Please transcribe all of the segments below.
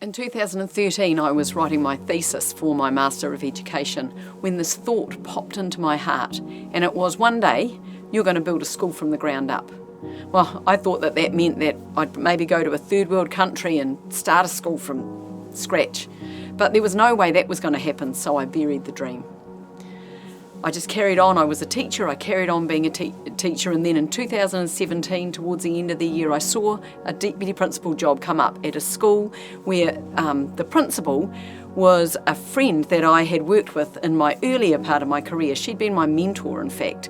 In 2013, I was writing my thesis for my Master of Education when this thought popped into my heart, and it was, one day, you're going to build a school from the ground up. Well, I thought that meant that I'd maybe go to a third world country and start a school from scratch. But there was no way that was going to happen, so I buried the dream. I just carried on. I was a teacher. I carried on being a teacher, and then in 2017, towards the end of the year, I saw a deputy principal job come up at a school where the principal was a friend that I had worked with in my earlier part of my career. She'd been my mentor, in fact.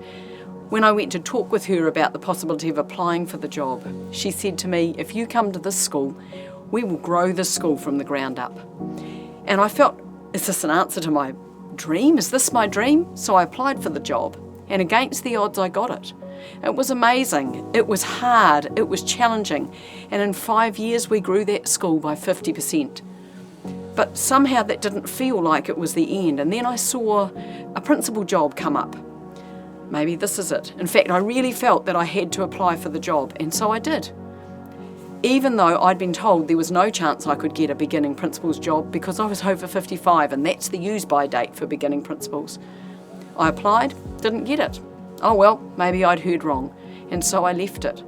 When I went to talk with her about the possibility of applying for the job, she said to me, if you come to this school, we will grow this school from the ground up. And I felt, is this an answer to my dream? Is this my dream? So I applied for the job, and against the odds I got it. It was amazing. It was hard. It was challenging. And in 5 years we grew that school by 50%. But somehow that didn't feel like it was the end. And then I saw a principal job come up. Maybe this is it. In fact, I really felt that I had to apply for the job, and so I did. Even though I'd been told there was no chance I could get a beginning principal's job because I was over 55, and that's the use-by date for beginning principals. I applied, didn't get it. Oh well, maybe I'd heard wrong, and so I left it.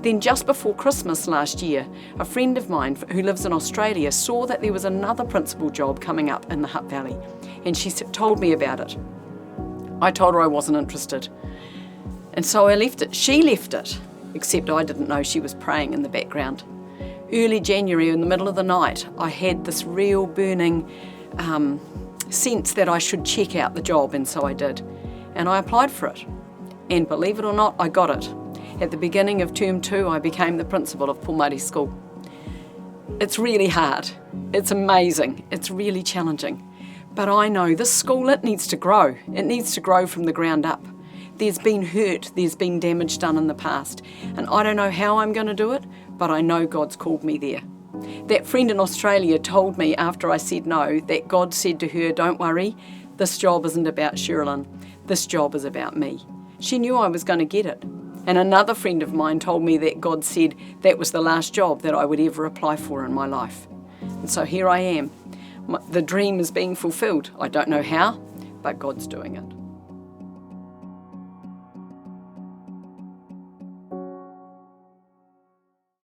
Then just before Christmas last year, a friend of mine who lives in Australia saw that there was another principal job coming up in the Hutt Valley, and she told me about it. I told her I wasn't interested, and so I left it. She left it. Except I didn't know she was praying in the background. Early January, in the middle of the night, I had this real burning sense that I should check out the job, and so I did. And I applied for it. And believe it or not, I got it. At the beginning of term 2, I became the principal of Pulmari School. It's really hard. It's amazing. It's really challenging. But I know this school, it needs to grow. It needs to grow from the ground up. There's been hurt, there's been damage done in the past, and I don't know how I'm going to do it, but I know God's called me there. That friend in Australia told me after I said no that God said to her, don't worry, this job isn't about Sherilyn, this job is about me. She knew I was going to get it. And another friend of mine told me that God said that was the last job that I would ever apply for in my life. And so here I am. The dream is being fulfilled. I don't know how, but God's doing it.